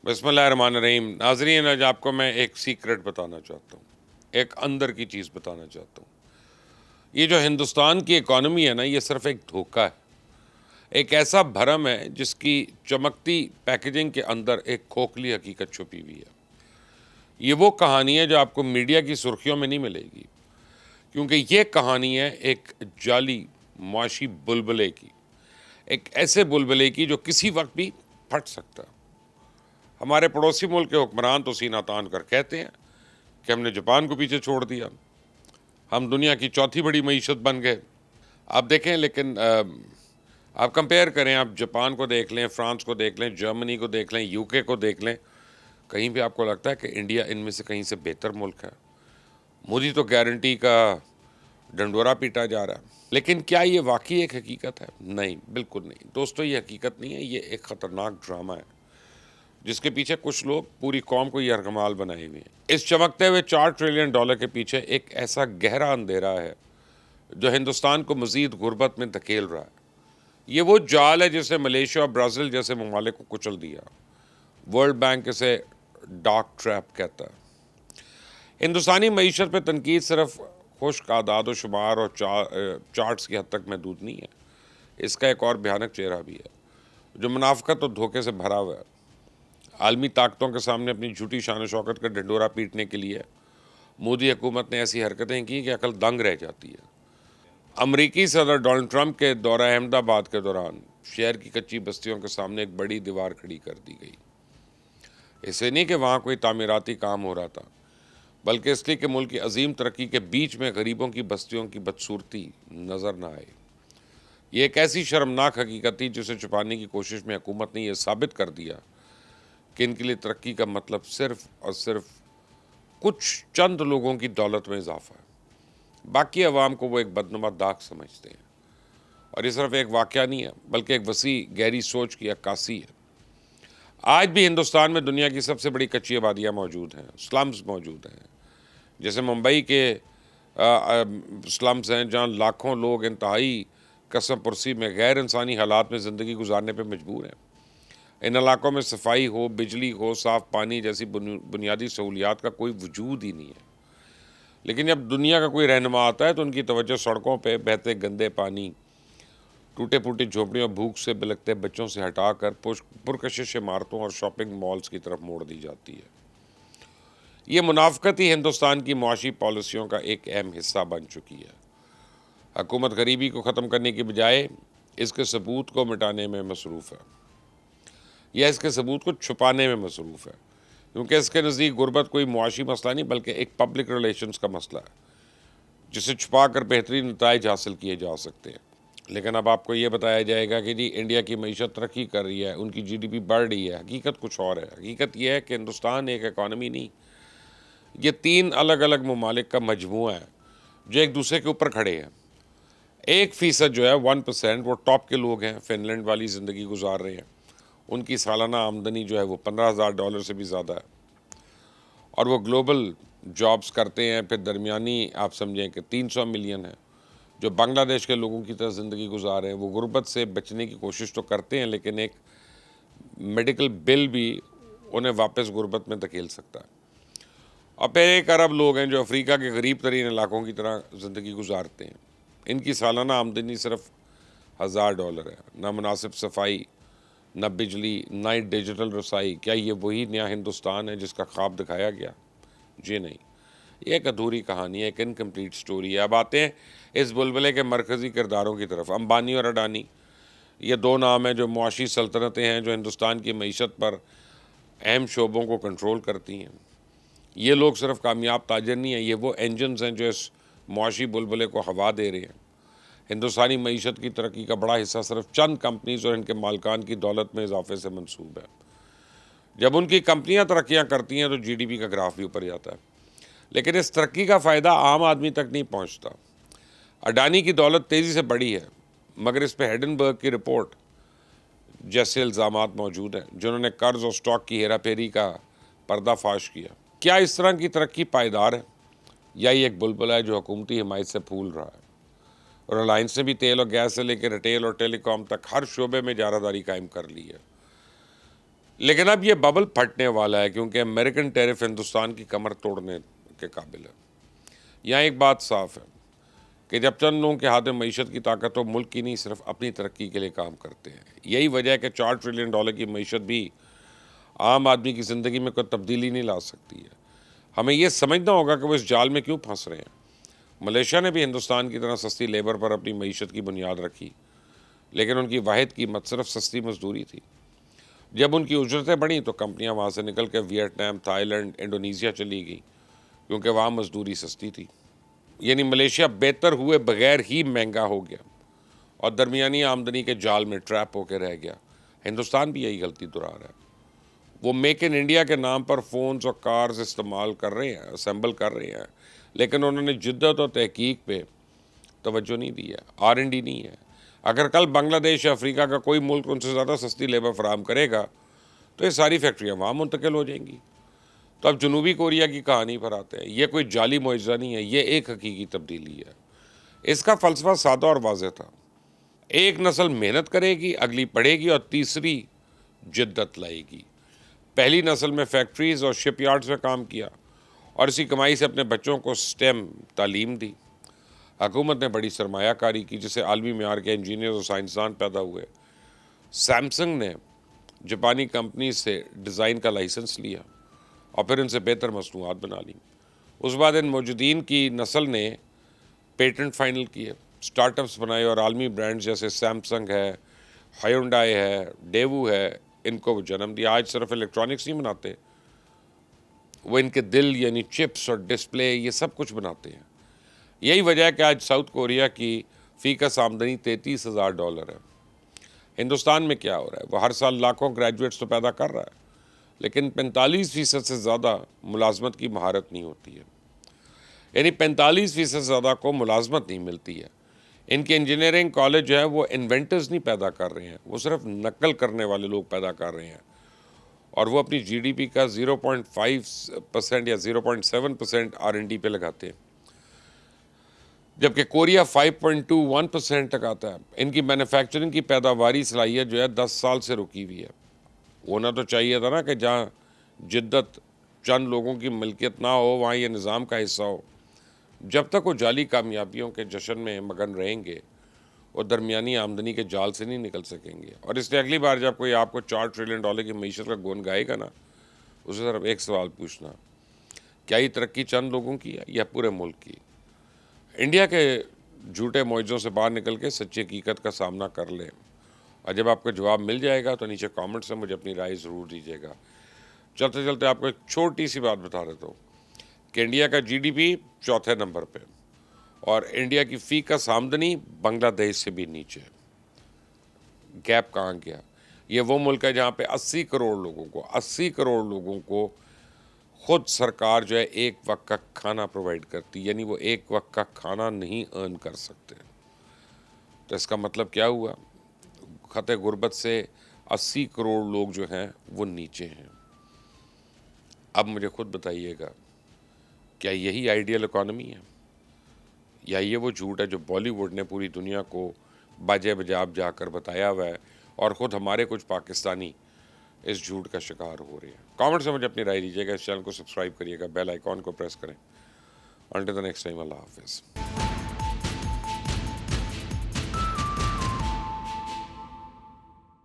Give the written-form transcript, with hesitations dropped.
بسم اللہ الرحمن الرحیم. ناظرین، آج آپ کو میں ایک سیکرٹ بتانا چاہتا ہوں، ایک اندر کی چیز بتانا چاہتا ہوں. یہ جو ہندوستان کی اکانومی ہے نا، یہ صرف ایک دھوکہ ہے، ایک ایسا بھرم ہے جس کی چمکتی پیکیجنگ کے اندر ایک کھوکھلی حقیقت چھپی ہوئی ہے. یہ وہ کہانی ہے جو آپ کو میڈیا کی سرخیوں میں نہیں ملے گی، کیونکہ یہ کہانی ہے ایک جعلی معاشی بلبلے کی، ایک ایسے بلبلے کی جو کسی وقت بھی پھٹ سکتا ہے. ہمارے پڑوسی ملک کے حکمران تو سینہ تان کر کہتے ہیں کہ ہم نے جاپان کو پیچھے چھوڑ دیا، ہم دنیا کی چوتھی بڑی معیشت بن گئے. آپ دیکھیں، لیکن آپ کمپیئر کریں، آپ جاپان کو دیکھ لیں، فرانس کو دیکھ لیں، جرمنی کو دیکھ لیں، یو کے کو دیکھ لیں، کہیں بھی آپ کو لگتا ہے کہ انڈیا ان میں سے کہیں سے بہتر ملک ہے؟ مودی تو گارنٹی کا ڈنڈورا پیٹا جا رہا ہے. لیکن کیا یہ واقعی ایک حقیقت ہے؟ نہیں، بالکل نہیں دوستو، یہ حقیقت نہیں ہے. یہ ایک خطرناک ڈرامہ ہے جس کے پیچھے کچھ لوگ پوری قوم کو یرغمال بنائے ہوئے ہیں. اس چمکتے ہوئے $4 ٹریلین کے پیچھے ایک ایسا گہرا اندھیرا ہے جو ہندوستان کو مزید غربت میں دھکیل رہا ہے. یہ وہ جال ہے جس نے ملیشیا اور برازیل جیسے ممالک کو کچل دیا. ورلڈ بینک اسے ڈارک ٹریپ کہتا ہے. ہندوستانی معیشت پہ تنقید صرف خشک اعداد و شمار اور چارٹس کی حد تک محدود نہیں ہے. اس کا ایک اور بھیانک چہرہ بھی ہے جو منافقت اور دھوکے سے بھرا ہوا ہے. عالمی طاقتوں کے سامنے اپنی جھوٹی شان و شوکت کا ڈھنڈورا پیٹنے کے لیے مودی حکومت نے ایسی حرکتیں کی کہ عقل دنگ رہ جاتی ہے. امریکی صدر ڈونلڈ ٹرمپ کے دورہ احمد آباد کے دوران شہر کی کچی بستیوں کے سامنے ایک بڑی دیوار کھڑی کر دی گئی. اسے نہیں کہ وہاں کوئی تعمیراتی کام ہو رہا تھا، بلکہ اس لیے کہ ملک کی عظیم ترقی کے بیچ میں غریبوں کی بستیوں کی بدصورتی نظر نہ آئے. یہ ایک ایسی شرمناک حقیقت تھی جسے چھپانے کی کوشش میں حکومت نے یہ ثابت کر دیا کہ ان کے لیے ترقی کا مطلب صرف اور صرف کچھ چند لوگوں کی دولت میں اضافہ ہے. باقی عوام کو وہ ایک بدنما داغ سمجھتے ہیں. اور یہ صرف ایک واقعہ نہیں ہے، بلکہ ایک وسیع گہری سوچ کی عکاسی ہے. آج بھی ہندوستان میں دنیا کی سب سے بڑی کچی آبادیاں موجود ہیں، سلمز موجود ہیں، جیسے ممبئی کے سلمز ہیں جہاں لاکھوں لوگ انتہائی قسم پرسی میں غیر انسانی حالات میں زندگی گزارنے پہ مجبور ہیں. ان علاقوں میں صفائی ہو، بجلی ہو، صاف پانی جیسی بنیادی سہولیات کا کوئی وجود ہی نہیں ہے. لیکن جب دنیا کا کوئی رہنما آتا ہے تو ان کی توجہ سڑکوں پہ بہتے گندے پانی، ٹوٹے پھوٹے جھونپڑیوں، بھوک سے بلکتے بچوں سے ہٹا کر پرکشش عمارتوں اور شاپنگ مالز کی طرف موڑ دی جاتی ہے. یہ منافقت ہی ہندوستان کی معاشی پالیسیوں کا ایک اہم حصہ بن چکی ہے. حکومت غریبی کو ختم کرنے کی بجائے اس کے ثبوت کو مٹانے میں مصروف ہے، یا اس کے ثبوت کو چھپانے میں مصروف ہے، کیونکہ اس کے نزدیک غربت کوئی معاشی مسئلہ نہیں بلکہ ایک پبلک ریلیشنز کا مسئلہ ہے جسے چھپا کر بہترین نتائج حاصل کیے جا سکتے ہیں. لیکن اب آپ کو یہ بتایا جائے گا کہ جی انڈیا کی معیشت ترقی کر رہی ہے، ان کی جی ڈی پی بڑھ رہی ہے. حقیقت کچھ اور ہے. حقیقت یہ ہے کہ ہندوستان ایک اکانومی نہیں، یہ 3 الگ الگ ممالک کا مجموعہ ہے جو ایک دوسرے کے اوپر کھڑے ہیں. 1% جو ہے 1%، وہ ٹاپ کے لوگ ہیں، فن لینڈ والی زندگی گزار رہے ہیں. ان کی سالانہ آمدنی جو ہے وہ $15,000 سے بھی زیادہ ہے، اور وہ گلوبل جابز کرتے ہیں. پھر درمیانی آپ سمجھیں کہ 300 ملین ہے جو بنگلہ دیش کے لوگوں کی طرح زندگی گزار رہے ہیں. وہ غربت سے بچنے کی کوشش تو کرتے ہیں، لیکن ایک میڈیکل بل بھی انہیں واپس غربت میں دھکیل سکتا ہے. اور پھر 1 ارب لوگ ہیں جو افریقہ کے غریب ترین علاقوں کی طرح زندگی گزارتے ہیں. ان کی سالانہ آمدنی صرف $1,000 ہے. نہ مناسب صفائی، نہ بجلی، نہ ڈیجیٹل رسائی. کیا یہ وہی نیا ہندوستان ہے جس کا خواب دکھایا گیا؟ جی نہیں، یہ ایک ادھوری کہانی ہے، ایک انکمپلیٹ سٹوری ہے. اب آتے ہیں اس بلبلے کے مرکزی کرداروں کی طرف. امبانی اور اڈانی، یہ 2 نام ہیں جو معاشی سلطنتیں ہیں جو ہندوستان کی معیشت پر اہم شعبوں کو کنٹرول کرتی ہیں. یہ لوگ صرف کامیاب تاجر نہیں ہیں، یہ وہ انجنز ہیں جو اس معاشی بلبلے کو ہوا دے رہے ہیں. ہندوستانی معیشت کی ترقی کا بڑا حصہ صرف چند کمپنیز اور ان کے مالکان کی دولت میں اضافے سے منسوب ہے. جب ان کی کمپنیاں ترقیاں کرتی ہیں تو جی ڈی پی کا گراف بھی اوپر جاتا ہے، لیکن اس ترقی کا فائدہ عام آدمی تک نہیں پہنچتا. اڈانی کی دولت تیزی سے بڑھی ہے، مگر اس پہ ہیڈنبرگ کی رپورٹ جیسے الزامات موجود ہیں جنہوں نے قرض اور سٹاک کی ہیرا پھیری کا پردہ فاش کیا. کیا اس طرح کی ترقی پائیدار ہے، یا یہ ایک بلبلہ ہے جو حکومتی حمایت سے پھول رہا ہے؟ ریلائنس نے بھی تیل اور گیس سے لے کے ریٹیل اور ٹیلی کام تک ہر شعبے میں اجارہ داری قائم کر لی ہے. لیکن اب یہ ببل پھٹنے والا ہے کیونکہ امریکن ٹیرف ہندوستان کی کمر توڑنے کے قابل ہے۔ یہاں ایک بات صاف ہے کہ جب چند لوگوں کے ہاتھ میں معیشت کی طاقت ہو، ملک کی نہیں صرف اپنی ترقی کے لیے کام کرتے ہیں۔ یہی وجہ ہے کہ $4 ٹریلین کی معیشت بھی عام آدمی کی زندگی میں کوئی تبدیلی نہیں لا سکتی ہے۔ ہمیں یہ سمجھنا ہوگا کہ وہ اس جال میں کیوں پھنس رہے ہیں۔ ملیشیا نے بھی ہندوستان کی طرح سستی لیبر پر اپنی معیشت کی بنیاد رکھی، لیکن ان کی واحد قیمت صرف سستی مزدوری تھی۔ جب ان کی اجرتیں بڑھیں تو کمپنیاں وہاں سے نکل کے ویتنام، تھائی لینڈ، انڈونیشیا چلی گئی کیونکہ وہاں مزدوری سستی تھی۔ یعنی ملیشیا بہتر ہوئے بغیر ہی مہنگا ہو گیا اور درمیانی آمدنی کے جال میں ٹریپ ہو کے رہ گیا۔ ہندوستان بھی یہی غلطی دہرا رہا ہے۔ وہ میک ان انڈیا کے نام پر فونز اور کارز استعمال کر رہے ہیں، اسمبل کر رہے ہیں، لیکن انہوں نے جدت اور تحقیق پہ توجہ نہیں دی ہے، R&D نہیں ہے۔ اگر کل بنگلہ دیش یا افریقہ کا کوئی ملک ان سے زیادہ سستی لیبر فراہم کرے گا تو یہ ساری فیکٹریاں وہاں منتقل ہو جائیں گی۔ تو اب جنوبی کوریا کی کہانی پر آتے ہیں۔ یہ کوئی جعلی معجزہ نہیں ہے، یہ ایک حقیقی تبدیلی ہے۔ اس کا فلسفہ سادہ اور واضح تھا۔ ایک نسل محنت کرے گی، اگلی پڑھے گی اور تیسری جدت لائے گی۔ پہلی نسل میں فیکٹریز اور شپ یارڈز میں کام کیا اور اسی کمائی سے اپنے بچوں کو سٹیم تعلیم دی۔ حکومت نے بڑی سرمایہ کاری کی جس سے عالمی معیار کے انجینئر اور سائنسدان پیدا ہوئے۔ سیمسنگ نے جاپانی کمپنی سے ڈیزائن کا لائسنس لیا اور پھر ان سے بہتر مصنوعات بنا لیں۔ اس بعد ان موجودین کی نسل نے پیٹنٹ فائنل کیے، سٹارٹ اپس بنائے اور عالمی برانڈز جیسے سیمسنگ ہے، ہیونڈائی ہے، ڈیوو ہے، ان کو جنم دیا۔ آج صرف الیکٹرانکس نہیں بناتے، وہ ان کے دل یعنی چپس اور ڈسپلے یہ سب کچھ بناتے ہیں۔ یہی وجہ ہے کہ آج ساؤتھ کوریا کی فی کس آمدنی $33,000 ہے۔ ہندوستان میں کیا ہو رہا ہے؟ وہ ہر سال لاکھوں گریجویٹس تو پیدا کر رہا ہے، لیکن 45% سے زیادہ ملازمت کی مہارت نہیں ہوتی ہے۔ یعنی 45% سے زیادہ کو ملازمت نہیں ملتی ہے۔ ان کے انجینئرنگ کالج جو ہے وہ انوینٹرز نہیں پیدا کر رہے ہیں، وہ صرف نقل کرنے والے لوگ پیدا کر رہے ہیں، اور وہ اپنی GDP کا 0.5% یا 0.7% R&D پہ لگاتے ہیں، جبکہ کوریا 5.21% تک آتا ہے۔ ان کی مینوفیکچرنگ کی پیداواری صلاحیت جو ہے 10 سال سے رکی ہوئی ہے۔ ہونا تو چاہیے تھا نا کہ جہاں جدت چند لوگوں کی ملکیت نہ ہو وہاں یہ نظام کا حصہ ہو۔ جب تک وہ جعلی کامیابیوں کے جشن میں مگن رہیں گے وہ درمیانی آمدنی کے جال سے نہیں نکل سکیں گے۔ اور اس لیے اگلی بار جب کوئی آپ کو $4 ٹریلین کی معیشت کا گون گائے گا نا، اسے صرف ایک سوال پوچھنا، کیا یہ ترقی چند لوگوں کی ہے یا پورے ملک کی؟ انڈیا کے جھوٹے معجزوں سے باہر نکل کے سچی حقیقت کا سامنا کر لیں، اور جب آپ کو جواب مل جائے گا تو نیچے کامنٹ سے مجھے اپنی رائے ضرور دیجیے گا۔ چلتے چلتے آپ کو ایک چھوٹی سی بات بتا دیتا ہوں کہ انڈیا کا GDP 4تھے نمبر پہ اور انڈیا کی فی کس آمدنی بنگلہ دیش سے بھی نیچے ہے۔ گیپ کہاں گیا؟ یہ وہ ملک ہے جہاں پہ 80 کروڑ لوگوں کو خود سرکار جو ہے ایک وقت کا کھانا پرووائڈ کرتی، یعنی وہ ایک وقت کا کھانا نہیں ارن کر سکتے۔ تو اس کا مطلب کیا ہوا؟ خط غربت سے 80 کروڑ لوگ جو ہیں وہ نیچے ہیں۔ اب مجھے خود بتائیے گا، کیا یہی آئیڈیل اکانومی ہے یا یہ وہ جھوٹ ہے جو بالی ووڈ نے پوری دنیا کو باجے بجاب جا کر بتایا ہوا ہے اور خود ہمارے کچھ پاکستانی اس جھوٹ کا شکار ہو رہے ہیں؟ کامنٹ سے مجھے اپنی رائے دیجیے گا، اس چینل کو سبسکرائب کریے گا، بیل آئیکن کو پریس کریں۔ انٹل دی نیکسٹ ٹائم، اللہ حافظ۔